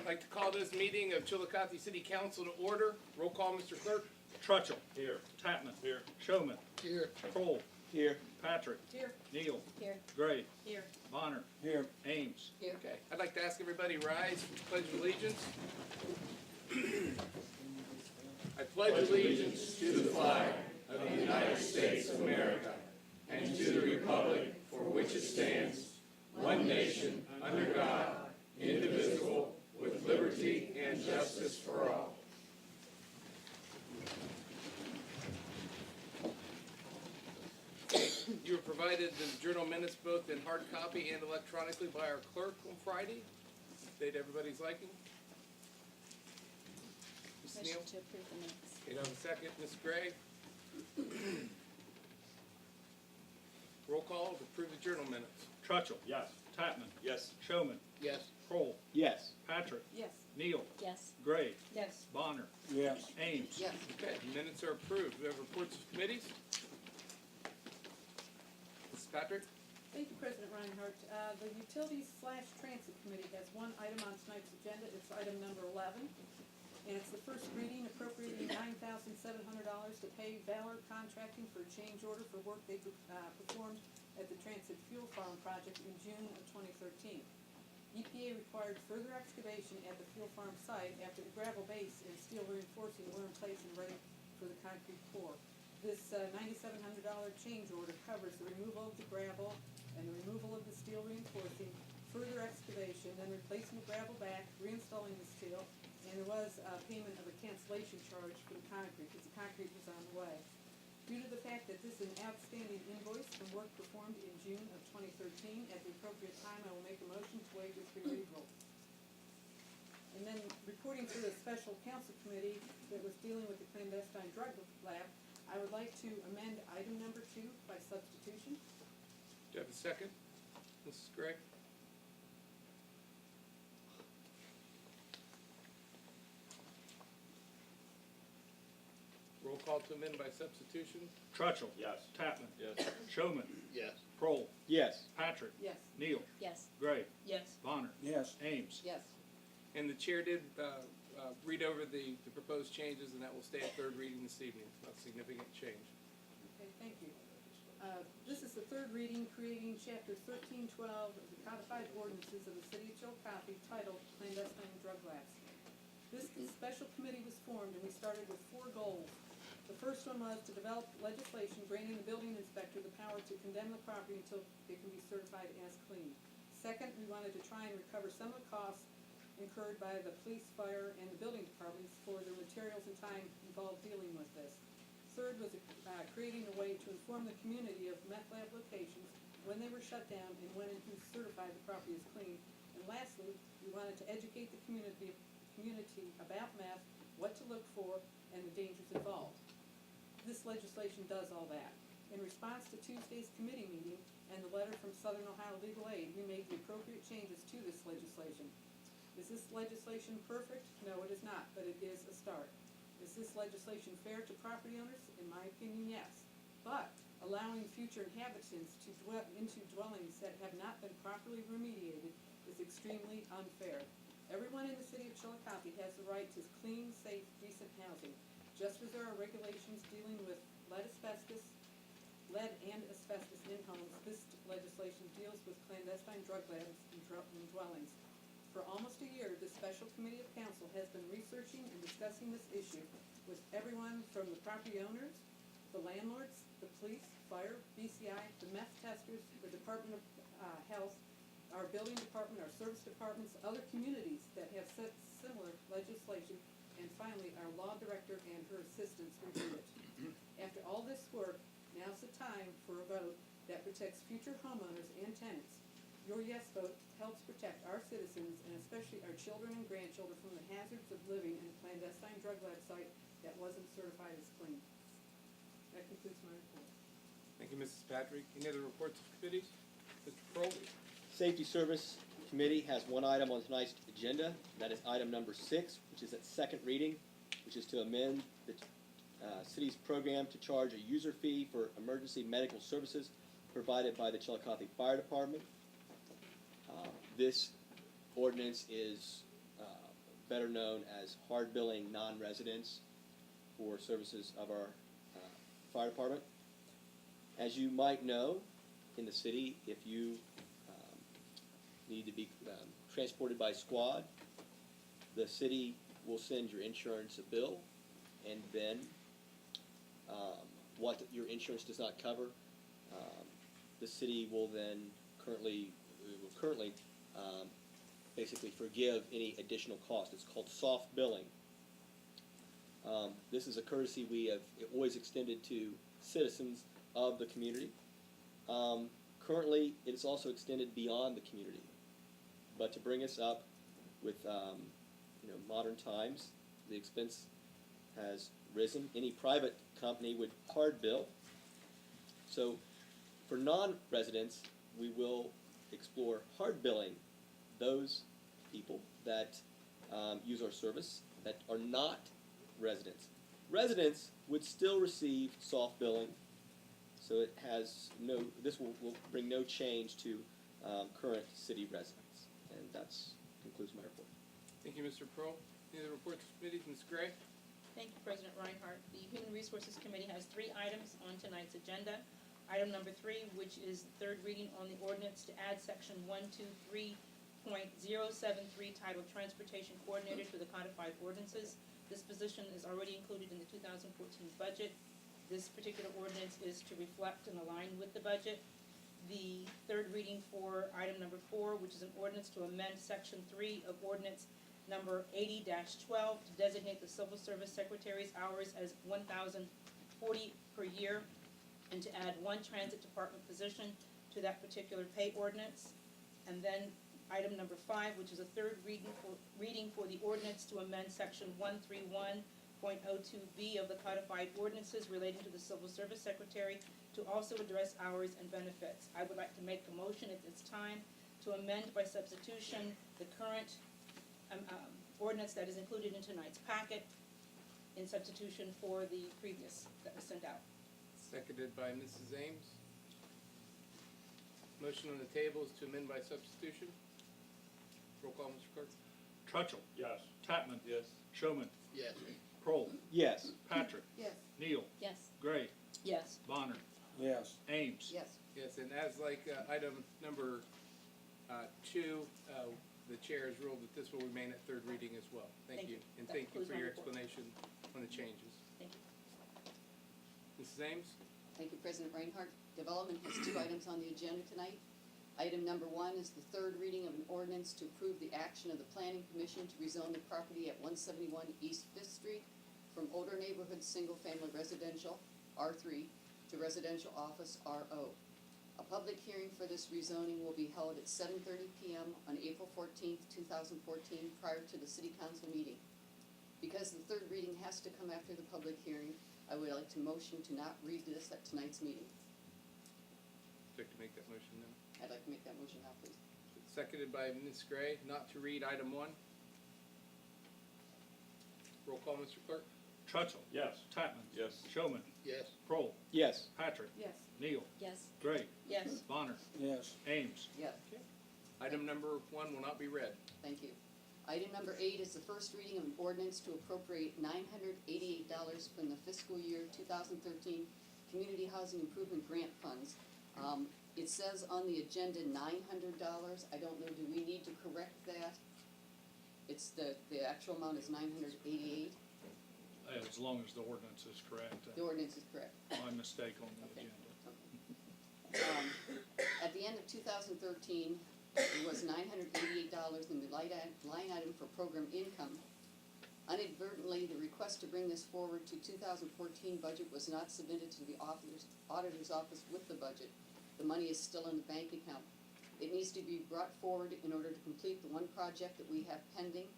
I'd like to call this meeting of Chillicothe City Council to order. Roll call, Mr. Clerk. Trutchell. Here. Tatman. Here. Showman. Here. Kroll. Here. Patrick. Here. Neal. Here. Gray. Here. Bonner. Here. Ames. Here. Okay. I'd like to ask everybody to rise for the Pledge of Allegiance. I pledge allegiance to the flag of the United States of America and to the republic for which it stands, one nation, under God, indivisible, with liberty and justice for all. You were provided the journal minutes both in hard copy and electronically by our clerk on Friday. State everybody's liking. Ms. Neal? Motion to approve the minutes. Okay, have a second. Ms. Gray? Roll call to approve the journal minutes. Trutchell. Yes. Tatman. Yes. Showman. Yes. Kroll. Yes. Patrick. Yes. Neal. Yes. Gray. Yes. Bonner. Yes. Ames. Yes. Okay, minutes are approved. We have reports of committees. Mrs. Patrick? Thank you, President Reinhardt. The Utilities/Transit Committee has one item on tonight's agenda. It's item number 11. And it's the first reading appropriating $9,700 to pay Valor Contracting for a change order for work they performed at the Transit Fuel Farm project in June of 2013. EPA required further excavation at the fuel farm site after the gravel base and steel reinforcing were in place and ready for the concrete pour. This $9,700 change order covers the removal of the gravel and the removal of the steel reinforcing, further excavation, then replacing the gravel back, reinstalling the steel, and there was payment of a cancellation charge for the concrete because the concrete was on the way. Due to the fact that this is an outstanding invoice from work performed in June of 2013, at the appropriate time, I will make a motion to waive the three-read rule. And then reporting to the special council committee that was dealing with the clandestine drug lab, I would like to amend item number 2 by substitution. Do you have a second? Mrs. Gray? Roll call to amend by substitution. Trutchell. Yes. Tatman. Yes. Showman. Yes. Kroll. Yes. Patrick. Yes. Neal. Yes. Gray. Yes. Bonner. Yes. Ames. Yes. And the chair did read over the proposed changes, and that will stay at third reading this evening. Not significant change. Okay, thank you. This is the third reading, creating Chapter 1312 of the Codified Ordinances of the City of Chillicothe titled Clandestine Drug Labs. This special committee was formed, and we started with 4 goals. The first one was to develop legislation granting the building inspector the power to condemn the property until it can be certified as clean. Second, we wanted to try and recover some of the costs incurred by the police, fire, and the building departments for their materials and time involved dealing with this. Third was creating a way to inform the community of meth lab locations, when they were shut down, and when and who certified the property as clean. And lastly, we wanted to educate the community about meth, what to look for, and the dangers involved. This legislation does all that. In response to Tuesday's committee meeting and the letter from Southern Ohio Legal Aid, we made the appropriate changes to this legislation. Is this legislation perfect? No, it is not, but it is a start. Is this legislation fair to property owners? In my opinion, yes. But allowing future inhabitants to dwell into dwellings that have not been properly remediated is extremely unfair. Everyone in the city of Chillicothe has the right to clean, safe, decent housing. Just as there are regulations dealing with lead and asbestos in homes, this legislation deals with clandestine drug labs in dwellings. For almost a year, the Special Committee of Council has been researching and discussing this issue with everyone from the property owners, the landlords, the police, fire, BCI, the meth testers, the Department of Health, our building department, our service departments, other communities that have set similar legislation, and finally, our law director and her assistants reviewed it. After all this work, now's the time for a vote that protects future homeowners and tenants. Your yes vote helps protect our citizens and especially our children and grandchildren from the hazards of living in a clandestine drug lab site that wasn't certified as clean. That concludes my report. Thank you, Mrs. Patrick. Any other reports of committees? Mr. Crowley? Safety Service Committee has one item on tonight's agenda. That is item number 6, which is at second reading, which is to amend the city's program to charge a user fee for emergency medical services provided by the Chillicothe Fire Department. This ordinance is better known as hard billing non-residents for services of our fire department. As you might know, in the city, if you need to be transported by squad, the city will send your insurance a bill, and then what your insurance does not cover, the city will then currently basically forgive any additional cost. It's called soft billing. This is a courtesy we have always extended to citizens of the community. Currently, it is also extended beyond the community. But to bring us up with modern times, the expense has risen. Any private company would hard bill. So for non-residents, we will explore hard billing those people that use our service that are not residents. Residents would still receive soft billing, so it has this will bring no change to current city residents. And that concludes my report. Thank you, Mr. Pearl. Any other reports, committees? Ms. Gray? Thank you, President Reinhardt. The Human Resources Committee has 3 items on tonight's agenda. Item number 3, which is the third reading on the ordinance to add section 123.073 titled Transportation Coordinator to the codified ordinances. This position is already included in the 2014 budget. This particular ordinance is to reflect and align with the budget. The third reading for item number 4, which is an ordinance to amend section 3 of ordinance number 80-12 to designate the civil service secretary's hours as 1,040 per year, and to add 1 transit department position to that particular pay ordinance. And then item number 5, which is a third reading for the ordinance to amend section 131.02B of the codified ordinances relating to the civil service secretary to also address hours and benefits. I would like to make a motion at this time to amend by substitution the current ordinance that is included in tonight's packet in substitution for the previous that was sent out. Seconded by Mrs. Ames. Motion on the table is to amend by substitution. Roll call, Mr. Clerk. Trutchell. Yes. Tatman. Yes. Showman. Yes. Kroll. Yes. Patrick. Yes. Neal. Yes. Gray. Yes. Bonner. Yes. Ames. Yes. Yes, and as like item number 2, the chair has ruled that this will remain at third reading as well. Thank you. And That thank you concludes for my your report. explanation on the changes. Thank you. Mrs. Ames? Thank you, President Reinhardt. Development has 2 items on the agenda tonight. Item number 1 is the third reading of an ordinance to approve the action of the Planning Commission to rezone the property at 171 East 5th Street from older neighborhood single-family residential, R3, to residential office, RO. A public hearing for this rezoning will be held at 7:30 p.m. on April 14th, 2014, prior to the City Council meeting. Because the third reading has to come after the public hearing, I would like to motion to not read this at tonight's meeting. Would you like to make that motion now? I'd like to make that motion now, please. Seconded by Ms. Gray, not to read item 1. Roll call, Mr. Clerk. Trutchell. Yes. Tatman. Yes. Showman. Yes. Kroll. Yes. Patrick. Yes. Neal. Yes. Gray. Yes. Bonner. Yes. Ames. Yes, Item number 1 will not be read. thank you. Item number 8 is the first reading of an ordinance to appropriate $988 from the fiscal year 2013 Community Housing Improvement Grant Funds. It says on the agenda $900. I don't know, do we need to correct that? It's the actual amount is $988. As long as the ordinance is correct. The ordinance is correct. My mistake on the Okay. agenda. At the end of 2013, there was $988 in the line item for program income. Inadvertently, the request to bring this forward to 2014 budget was not submitted to the auditor's office with the budget. The money is still in the bank account. It needs to be brought forward in order to complete the one project that we have pending.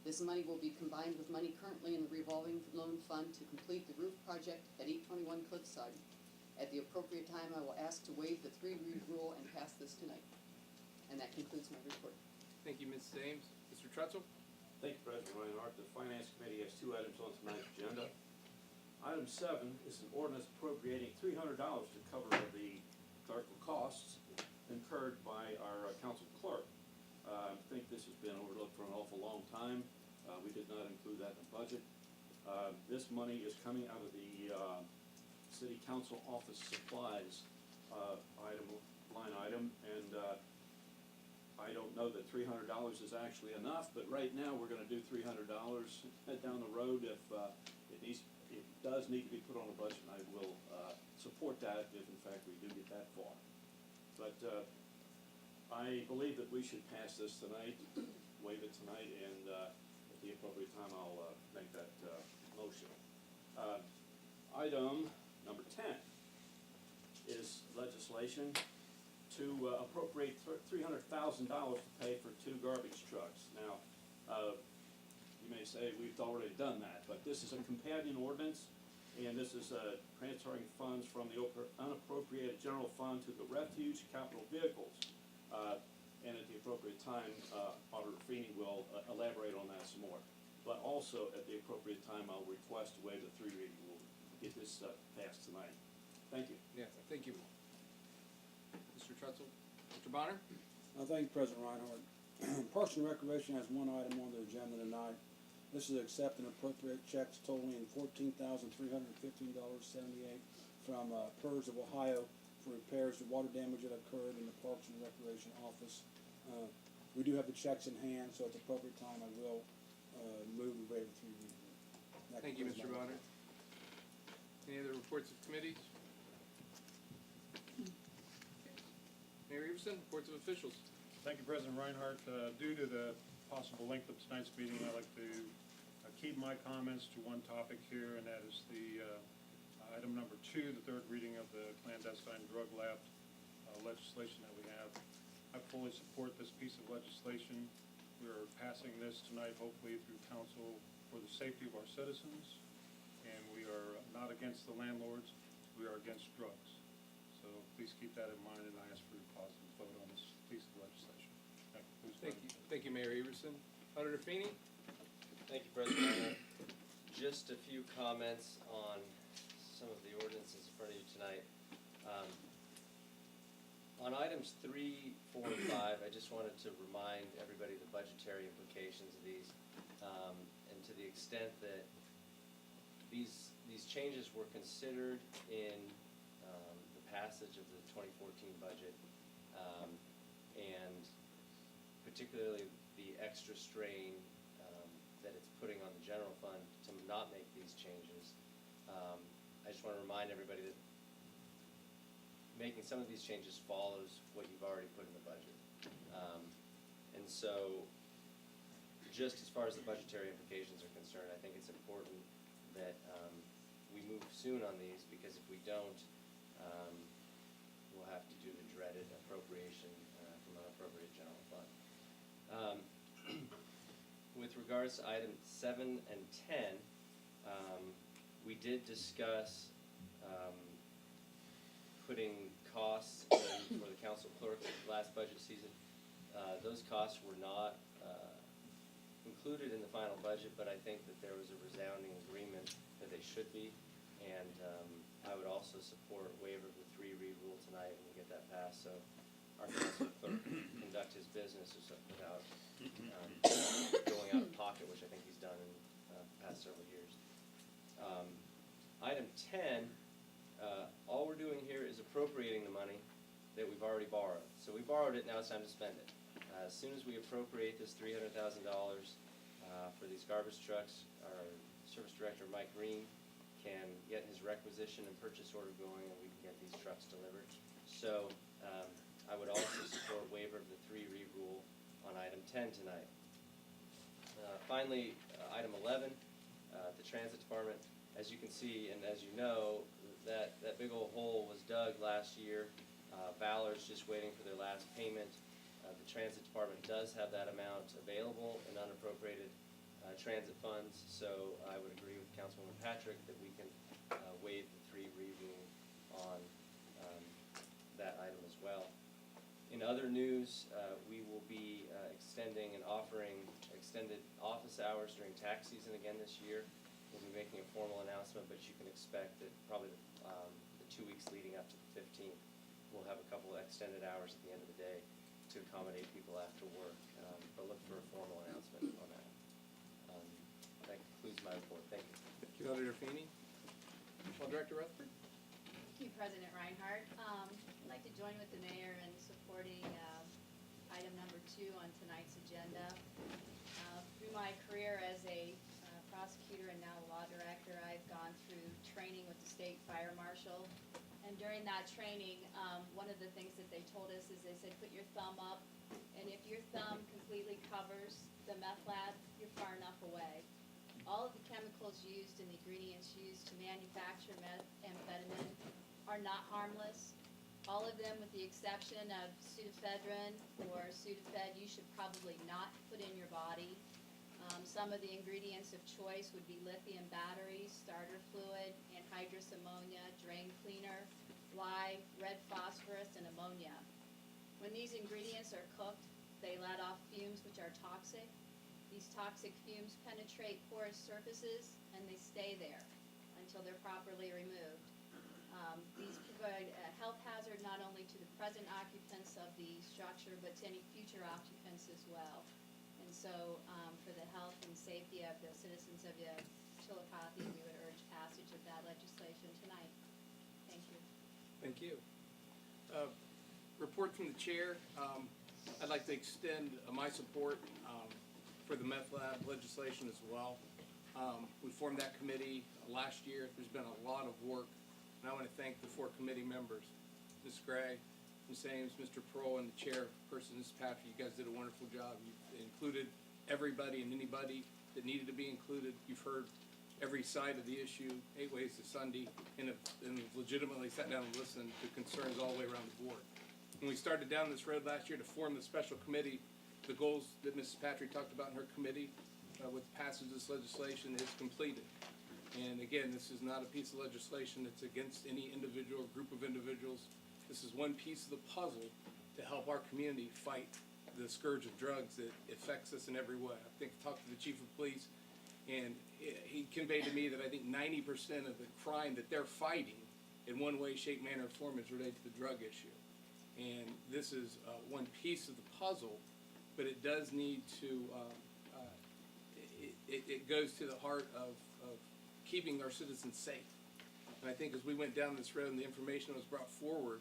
This money will be combined with money currently in the revolving loan fund to complete the roof project at 821 Cliffside. At the appropriate time, I will ask to waive the 3-read rule and pass this tonight. And that concludes my report. Thank you, Mrs. Ames. Mr. Trutchell? Thank you, President Reinhardt. The Finance Committee has 2 items on tonight's agenda. Item 7 is an ordinance appropriating $300 to cover the clerical costs incurred by our council clerk. I think this has been overlooked for an awful long time. We did not include that in the budget. This money is coming out of the city council office supplies line item, and I don't know that $300 is actually enough, but right now we're gonna do $300 down the road. If it does need to be put on a budget, I will support that if in fact we do get that far. But I believe that we should pass this tonight, waive it tonight, and at the appropriate time I'll make that motion. Item number 10 is legislation to appropriate $300,000 to pay for 2 garbage trucks. Now, you may say we've already done that, but this is a companion ordinance, and this is transferring funds from the unappropriated general fund to the refuge capital vehicles. And at the appropriate time, Auditor Feeney will elaborate on that some more. But also, at the appropriate time, I'll request to waive the 3 reading rule, get this passed tonight. Thank you. Yeah, thank you. Mr. Trutzel? Mr. Bonner? Thank you, President Reinhardt. Parks and Recreation has one item on their agenda tonight. This is accept and appropriate checks totaling $14,315.78 from PERS of Ohio for repairs to water damage that occurred in the Parks and Recreation office. We do have the checks in hand, so at the appropriate time I will move and waive the 3 reading rule. Thank you, Mr. Bonner. Any other reports of committees? Mayor Everson, reports of officials. Thank you, President Reinhardt. Due to the possible length of tonight's meeting, I'd like to keep my comments to one topic here, and that is the item number 2, the 3rd reading of the clandestine drug lab legislation that we have. I fully support this piece of legislation. We are passing this tonight, hopefully through council, for the safety of our citizens, and we are not against the landlords. We are against drugs. So please keep that in mind, and I ask for your positive vote on this piece of legislation. Thank you, Mayor Everson. Auditor Feeney? Thank you, President Reinhardt. Just a few comments on some of the ordinances in front of you tonight. On items 3, 4, and 5, I just wanted to remind everybody the budgetary implications of these, and to the extent that these changes were considered in the passage of the 2014 budget, and particularly the extra strain that it's putting on the general fund to not make these changes. I just want to remind everybody that making some of these changes follows what you've already put in the budget. And so, just as far as the budgetary implications are concerned, I think it's important that we move soon on these, because if we don't, we'll have to do the dreaded appropriation from unappropriated general fund. With regards to items 7 and 10, we did discuss putting costs in for the council clerk last budget season. Those costs were not included in the final budget, but I think that there was a resounding agreement that they should be, and I would also support waiver of the 3 read rule tonight when we get that passed, so our council clerk can conduct his business without going out of pocket, which I think he's done in the past several years. Item 10, all we're doing here is appropriating the money that we've already borrowed. So we borrowed it, now it's time to spend it. As soon as we appropriate this $300,000 for these garbage trucks, our service director, Mike Green, can get his requisition and purchase order going, and we can get these trucks delivered. So I would also support waiver of the 3 read rule on item 10 tonight. Finally, item 11, the transit department. As you can see, and as you know, that big old hole was dug last year. Valor's just waiting for their last payment. The transit department does have that amount available in unappropriated transit funds, so I would agree with Councilwoman Patrick that we can waive the 3 read rule on that item as well. In other news, we will be extending and offering extended office hours during tax season again this year. We'll be making a formal announcement, but you can expect that probably the 2 weeks leading up to the 15th, we'll have a couple of extended hours at the end of the day to accommodate people after work, but look for a formal announcement on that. Auditor Feeney. Director Rutherford. Thank you, President Reinhardt. I'd like to join with the mayor in supporting item number 2 on tonight's agenda. Through my career as a prosecutor and now law director, I've gone through training with the state fire marshal. And during that training, one of the things that they told us is they said, put your thumb up, and if your thumb completely covers the meth lab, you're far enough away. All of the chemicals used and the ingredients used to manufacture methamphetamine are not harmless. All of them, with the exception of pseudoephedrine or Sudafed, you should probably not put in your body. Some of the ingredients of choice would be lithium batteries, starter fluid, anhydrous ammonia, drain cleaner, lye, red phosphorus, and ammonia. When these ingredients are cooked, they let off fumes which are toxic. These toxic fumes penetrate porous surfaces and they stay there until they're properly removed. These provide a health hazard not only to the present occupants of the structure but to any future occupants as well. And so for the health and safety of the citizens of Chillicothe, we would urge passage of that legislation tonight. Thank you. Thank you. Report from the chair. I'd like to extend my support for the meth lab legislation as well. We formed that committee last year. There's been a lot of work, and I want to thank the 4 committee members, Ms. Gray, Ms. Ames, Mr. Pearl, and the chairperson, Ms. Patrick. You guys did a wonderful job. You included everybody and anybody that needed to be included. You've heard every side of the issue, 8 ways to Sunday, and have legitimately sat down and listened to concerns all the way around the board. When we started down this road last year to form the special committee, the goals that Mrs. Patrick talked about in her committee with the passage of this legislation is completed. And again, this is not a piece of legislation that's against any individual or group of individuals. This is one piece of the puzzle to help our community fight the scourge of drugs that affects us in every way. I think I talked to the chief of police, and he conveyed to me that I think 90% of the crime that they're fighting in one way, shape, manner, or form is related to the drug issue. And this is one piece of the puzzle, but it does need to, it goes to the heart of keeping our citizens safe. And I think as we went down this road and the information was brought forward,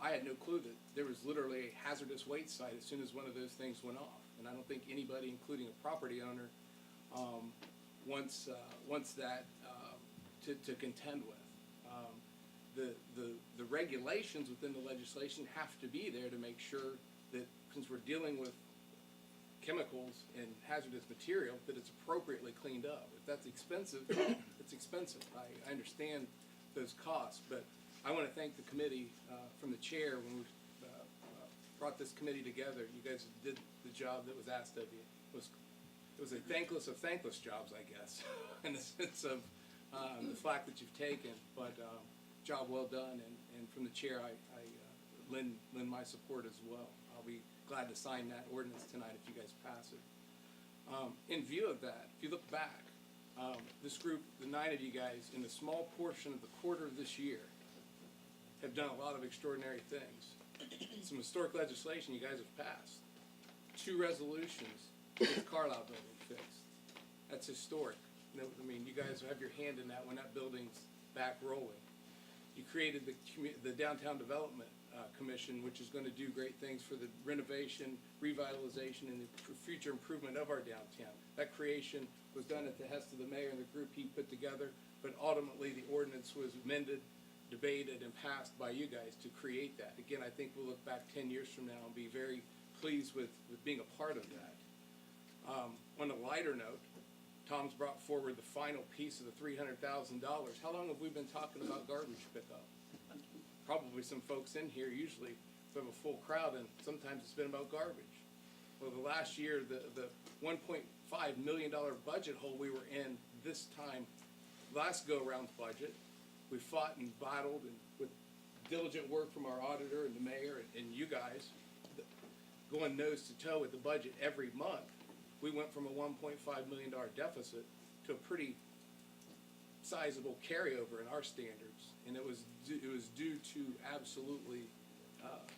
I had no clue that there was literally a hazardous waste site as soon as one of those things went off. And I don't think anybody, including a property owner, wants that to contend with. The regulations within the legislation have to be there to make sure that, since we're dealing with chemicals and hazardous material, that it's appropriately cleaned up. If that's expensive, it's expensive. I understand those costs, but I want to thank the committee from the chair when we brought this committee together. You guys did the job that was asked of you. It was a thankless of thankless jobs, I guess, in the sense of the flack that you've taken, but job well done, and from the chair, I lend my support as well. I'll be glad to sign that ordinance tonight if you guys pass it. In view of that, if you look back, this group, the 9 of you guys, in a small portion of the quarter of this year, have done a lot of extraordinary things. Some historic legislation you guys have passed. 2 resolutions to get the Carlisle building fixed. That's historic. I mean, you guys have your hand in that when that building's back rolling. You created the Downtown Development Commission, which is going to do great things for the renovation, revitalization, and the future improvement of our downtown. That creation was done at the behest of the mayor and the group he put together, but ultimately the ordinance was amended, debated, and passed by you guys to create that. Again, I think we'll look back 10 years from now and be very pleased with being a part of that. On a lighter note, Tom's brought forward the final piece of the $300,000. How long have we been talking about garbage pickup? Probably some folks in here, usually we have a full crowd, and sometimes it's been about garbage. Well, the last year, the $1.5 million budget hole we were in this time, last go-around's budget, we fought and battled, and with diligent work from our auditor and the mayor and you guys, going nose to toe with the budget every month, we went from a $1.5 million deficit to a pretty sizable carryover in our standards, and it was due to absolutely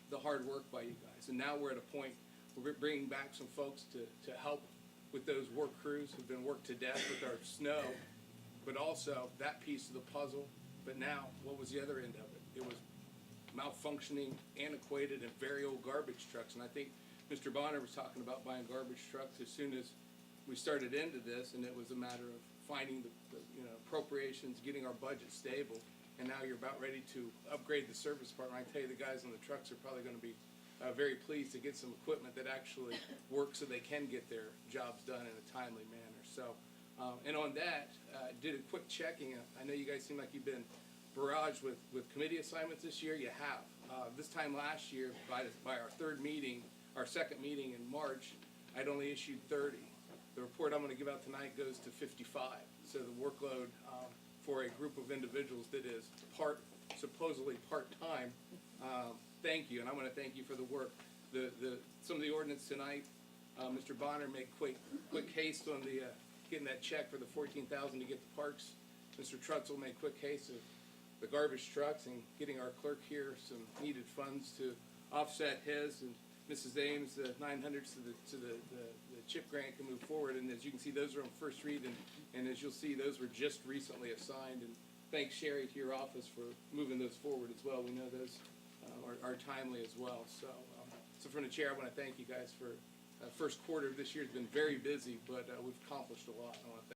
the hard work by you guys. And now we're at a point where we're bringing back some folks to help with those work crews who've been worked to death with our snow, but also that piece of the puzzle. But now, what was the other end of it? It was malfunctioning, antiquated, and very old garbage trucks. And I think Mr. Bonner was talking about buying garbage trucks as soon as we started into this, and it was a matter of finding the appropriations, getting our budget stable, and now you're about ready to upgrade the service department. I tell you, the guys on the trucks are probably going to be very pleased to get some equipment that actually works so they can get their jobs done in a timely manner. So, and on that, did a quick checking. I know you guys seem like you've been barraged with committee assignments this year. You have. This time last year, by our second meeting in March, I'd only issued 30. The report I'm going to give out tonight goes to 55. So the workload for a group of individuals that is supposedly part-time, thank you, and I want to thank you for the work. Some of the ordinance tonight, Mr. Bonner made quick haste on the getting that check for the $14,000 to get the parks. Mr. Trutzel made quick haste of the garbage trucks and getting our clerk here some needed funds to offset his, and Mrs. Ames, the 900s to the CHIP grant can move forward. And as you can see, those are on first read, and as you'll see, those were just recently assigned. And thanks, Sherry, to your office for moving those forward as well. We know those are timely as well. So from the chair, I want to thank you guys for first quarter of this year has been very busy, but we've accomplished a lot. I want to thank